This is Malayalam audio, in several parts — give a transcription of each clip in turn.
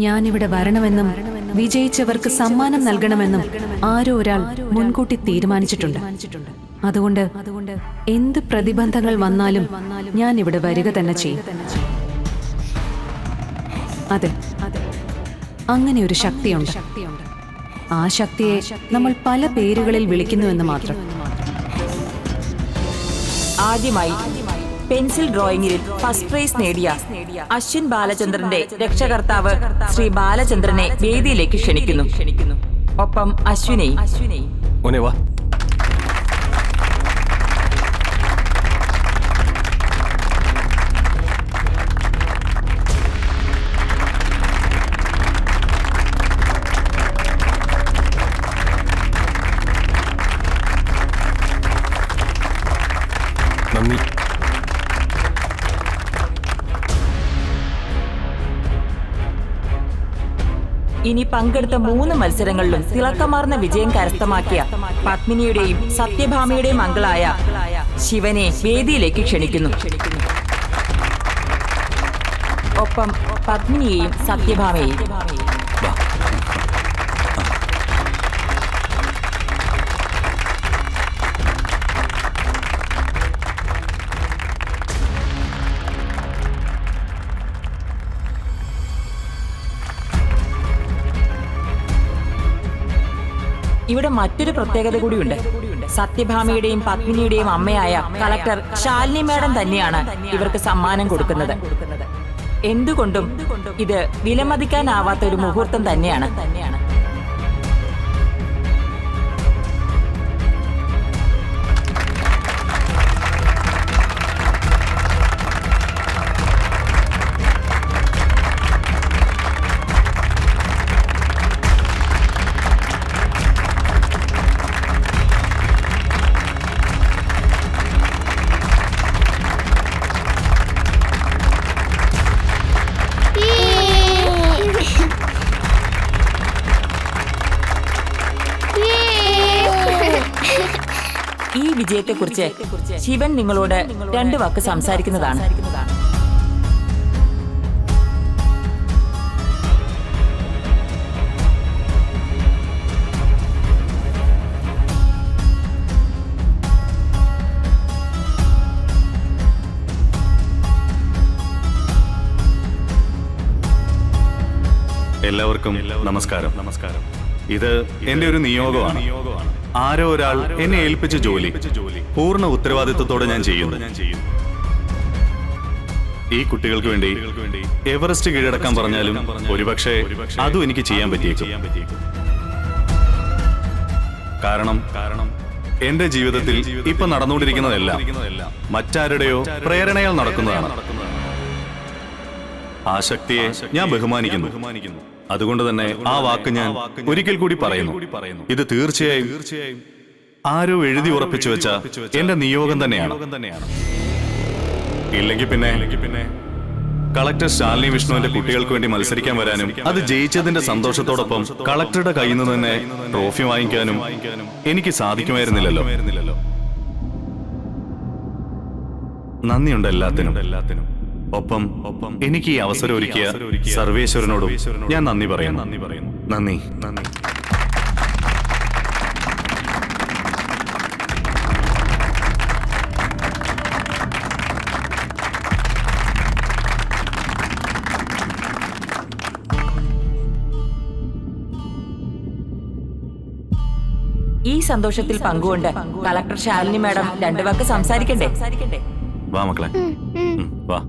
ഞാനിവിടെ വരണമെന്നും വിജയിച്ചവർക്ക് സമ്മാനം നൽകണമെന്നും ആരോ ഒരാൾ മുൻകൂട്ടി തീരുമാനിച്ചിട്ടുണ്ട്. അതുകൊണ്ട് എന്ത് പ്രതിബന്ധങ്ങൾ വന്നാലും ഞാൻ ഇവിടെ വരിക തന്നെ ചെയ്യും. അതെ, അങ്ങനെ ഒരു ശക്തിയുണ്ട്. ആ ശക്തിയെ നമ്മൾ പല പേരുകളിൽ വിളിക്കുന്നുവെന്ന് മാത്രം. ആദ്യമായി പെൻസിൽ ഡ്രോയിങ്ങിൽ ഫസ്റ്റ് പ്രൈസ് നേടിയ അശ്വിൻ ബാലചന്ദ്രന്റെ രക്ഷകർത്താവ് ശ്രീ ബാലചന്ദ്രനെ വേദിയിലേക്ക് ക്ഷണിക്കുന്നു. ഒപ്പം അശ്വിനെയും. നന്ദി. ഇനി പങ്കെടുത്ത 3 മത്സരങ്ങളിലും തിളക്കമാർന്ന വിജയം കരസ്ഥമാക്കിയ പത്മിനിയുടെയും സത്യഭാമയുടെയും മകളായ ശിവനെ വേദിയിലേക്ക് ക്ഷണിക്കുന്നു. ഒപ്പം പത്മിനിയെയും സത്യഭാമയെയും. ഇവിടെ മറ്റൊരു പ്രത്യേകത കൂടിയുണ്ട്. സത്യഭാമയുടെയും പത്മിനിയുടെയും അമ്മയായ കളക്ടർ ശാലിനി മാഡം തന്നെയാണ് ഇവർക്ക് സമ്മാനം കൊടുക്കുന്നത്. എന്തുകൊണ്ടും ഇത് വിലമതിക്കാനാവാത്ത ഒരു മുഹൂർത്തം തന്നെയാണ്. ഈ വിജയത്തെക്കുറിച്ച് ശിവൻ നിങ്ങളോട് 2 വാക്ക് സംസാരിക്കുന്നതാണ്. എല്ലാവർക്കും നമസ്കാരം. ഇത് എന്റെ ഒരു നിയോഗമാണ്. ആരോ ഒരാൾ എന്നെ ഏൽപ്പിച്ച ജോലി പൂർണ്ണ ഉത്തരവാദിത്വത്തോടെ ഞാൻ ചെയ്യുന്നു. ഈ കുട്ടികൾക്ക് വേണ്ടി എവറസ്റ്റ് കീഴടക്കാൻ പറഞ്ഞാലും ഒരുപക്ഷെ അതും എനിക്ക് ചെയ്യാൻ പറ്റിയേക്കും. കാരണം എന്റെ ജീവിതത്തിൽ ഇപ്പൊ നടന്നുകൊണ്ടിരിക്കുന്നതെല്ലാം മറ്റാരുടെയോ പ്രേരണയാൽ നടക്കുന്നതാണ്. ആ ശക്തിയെ ഞാൻ ബഹുമാനിക്കുന്നു. അതുകൊണ്ട് തന്നെ ആ വാക്ക് ഞാൻ ഒരിക്കൽ കൂടി പറയുന്നു. ഇത് തീർച്ചയായും ആരോ എഴുതി ഉറപ്പിച്ചു വെച്ച എന്റെ നിയോഗം തന്നെയാണ്. ഇല്ലെങ്കിൽ പിന്നെ കളക്ടർ ശാലിനി വിഷ്ണുവിന്റെ കുട്ടികൾക്ക് വേണ്ടി മത്സരിക്കാൻ വരാനും അത് ജയിച്ചതിന്റെ സന്തോഷത്തോടൊപ്പം കളക്ടറുടെ കയ്യിൽ നിന്ന് തന്നെ ട്രോഫി വാങ്ങിക്കാനും എനിക്ക് സാധിക്കുമായിരുന്നില്ലല്ലോ. നന്ദിയുണ്ട് എല്ലാത്തിനും. ഒപ്പം എനിക്ക് ഈ അവസരം ഒരുക്കിയ സർവേശ്വരനോടും ഞാൻ നന്ദി പറയുന്നു. നന്ദി. ഈ സന്തോഷത്തിൽ പങ്കുകൊണ്ട് കളക്ടർ ശാലിനി മാഡം 2 വാക്ക് സംസാരിക്കണ്ടേ? വാ മക്കളെ, വാ.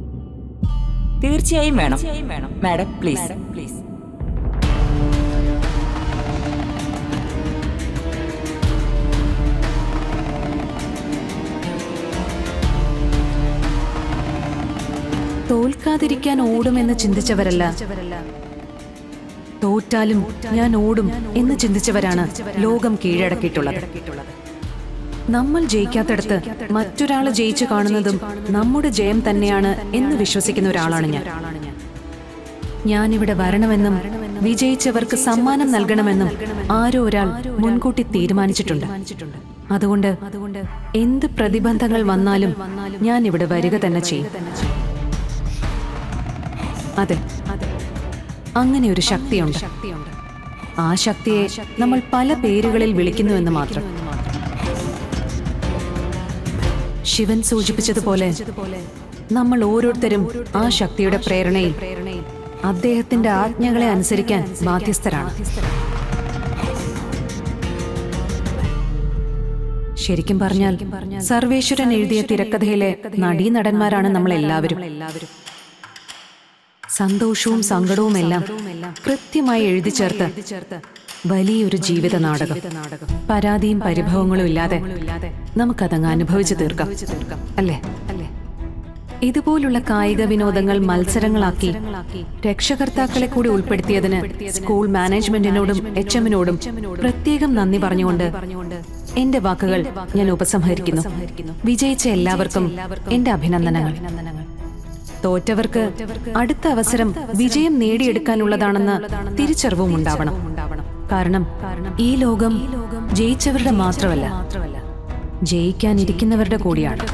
തീർച്ചയായും വേണം. Madam please. തോൽക്കാതിരിക്കാൻ ഓടുമെന്ന് ചിന്തിച്ചവരല്ല, തോറ്റാലും ഞാൻ ഓടും എന്ന് ചിന്തിച്ചവരാണ് ലോകം കീഴടക്കിയിട്ടുള്ളത്. നമ്മൾ ജയിക്കാത്തടത്ത് മറ്റൊരാൾ ജയിച്ചു കാണുന്നതും നമ്മുടെ ജയം തന്നെയാണ് എന്ന് വിശ്വസിക്കുന്ന ഒരാളാണ് ഞാൻ. ഞാനിവിടെ വരണമെന്നും വിജയിച്ചവർക്ക് സമ്മാനം നൽകണമെന്നും ആരോ ഒരാൾ മുൻകൂട്ടി തീരുമാനിച്ചിട്ടുണ്ട്. അതുകൊണ്ട് എന്ത് പ്രതിബന്ധങ്ങൾ വന്നാലും ഞാൻ ഇവിടെ വരിക തന്നെ ചെയ്യും. അതെ, അങ്ങനെ ഒരു ശക്തിയുണ്ട്. ആ ശക്തിയെ നമ്മൾ പല പേരുകളിൽ വിളിക്കുന്നുവെന്ന് മാത്രം. ശിവൻ സൂചിപ്പിച്ചതുപോലെ നമ്മൾ ഓരോരുത്തരും ആ ശക്തിയുടെ പ്രേരണയിൽ അദ്ദേഹത്തിന്റെ ആജ്ഞകളെ അനുസരിക്കാൻ ബാധ്യസ്ഥരാണ്. ശരിക്കും പറഞ്ഞാൽ സർവേശ്വരൻ എഴുതിയ തിരക്കഥയിലെ നടീനടന്മാരാണ് നമ്മൾ എല്ലാവരും. സന്തോഷവും സങ്കടവും എല്ലാം കൃത്യമായി എഴുതി ചേർത്ത് വലിയൊരു ജീവിത നാടകം. പരാതിയും പരിഭവങ്ങളും ഇല്ലാതെ നമുക്കതങ്ങ് അനുഭവിച്ചു തീർക്കാം, അല്ലേ? ഇതുപോലുള്ള കായിക വിനോദങ്ങൾ മത്സരങ്ങളാക്കി രക്ഷകർത്താക്കളെ കൂടി ഉൾപ്പെടുത്തിയതിന് സ്കൂൾ മാനേജ്മെന്റിനോടും HM-നോടും പ്രത്യേകം നന്ദി പറഞ്ഞുകൊണ്ട് എന്റെ വാക്കുകൾ ഞാൻ ഉപസംഹരിക്കുന്നു. വിജയിച്ച എല്ലാവർക്കും എന്റെ അഭിനന്ദനങ്ങൾ. തോറ്റവർക്ക് അടുത്ത അവസരം വിജയം നേടിയെടുക്കാനുള്ളതാണെന്ന് തിരിച്ചറിവും ഉണ്ടാവണം. കാരണം ഈ ലോകം ജയിച്ചവരുടെ മാത്രമല്ല, ജയിക്കാനിരിക്കുന്നവരുടെ കൂടിയാണ്.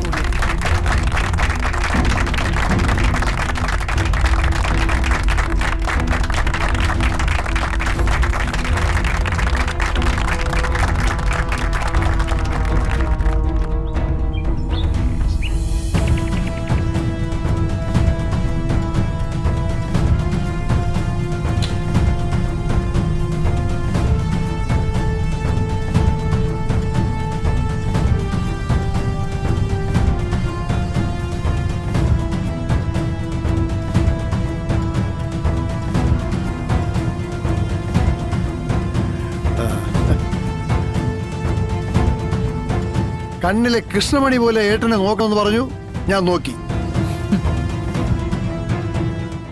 കണ്ണിലെ കൃഷ്ണമണി പോലെ ഏട്ടനെ നോക്കണമെന്ന് പറഞ്ഞു. ഞാൻ നോക്കി.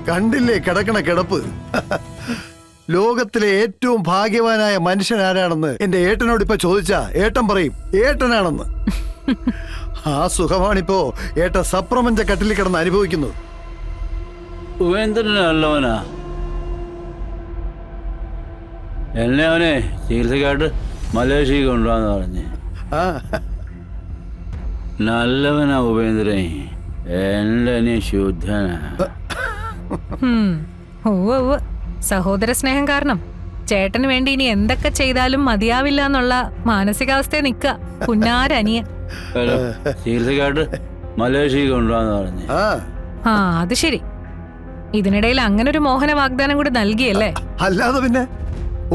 കണ്ടില്ലേ കിടക്കണ കിടപ്പ്? ലോകത്തിലെ ഏറ്റവും ഭാഗ്യവാനായ മനുഷ്യൻ ആരാണെന്ന് എന്റെ ഏട്ടനോട് ഇപ്പൊ ചോദിച്ചാ ഏട്ടൻ പറയും ഏട്ടനാണെന്ന്. ആ സുഖമാണിപ്പോ ഏട്ടൻ സപ്രപഞ്ച കട്ടിൽ കിടന്ന് അനുഭവിക്കുന്നത്. ഉപേന്ദ്രനല്ലവനാ. എന്നെ അവനെ ചികിത്സക്കായിട്ട് മലേഷ്യക്ക് കൊണ്ടുപോകാന്ന് പറഞ്ഞ്. ആ നല്ലവനാ ഉപേന്ദ്രൻ. എന്റെ ശുദ്ധനാ. സഹോദര സ്നേഹം കാരണം ചേട്ടന് വേണ്ടി ഇനി എന്തൊക്കെ ചെയ്താലും മതിയാവില്ല എന്നുള്ള മാനസികാവസ്ഥയെ നിക്ക പുന്നാരനിയൻ. ചികിത്സക്കായിട്ട് മലേഷ്യക്ക് കൊണ്ടുപോകാന്ന് പറഞ്ഞ്. ആ അത് ശരി. ഇതിനിടയിൽ അങ്ങനെ ഒരു മോഹന വാഗ്ദാനം കൂടി നൽകിയല്ലേ? അല്ലാതെ പിന്നെ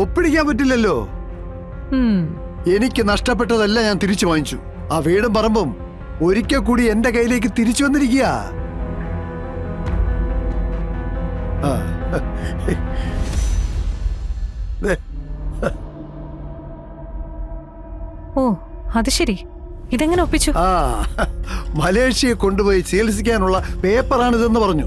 ഒപ്പിടിക്കാൻ പറ്റില്ലല്ലോ. എനിക്ക് നഷ്ടപ്പെട്ടതെല്ലാം ഞാൻ തിരിച്ചു വാങ്ങിച്ചു. ആ വീടും പറമ്പും ഒരിക്കൽ കൂടി എന്റെ കയ്യിലേക്ക് തിരിച്ചു വന്നിരിക്കുക. ഓ അത് ശരി. ഇതെങ്ങനെ ഒപ്പിച്ചു? ആ മലേഷ്യയെ കൊണ്ടുപോയി ചികിത്സിക്കാനുള്ള പേപ്പറാണിതെന്ന് പറഞ്ഞു.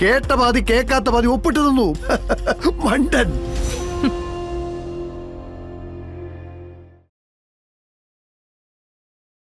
കേട്ട പാതി കേൾക്കാത്ത പാതി ഒപ്പിട്ട് തന്നു. മണ്ടൻ.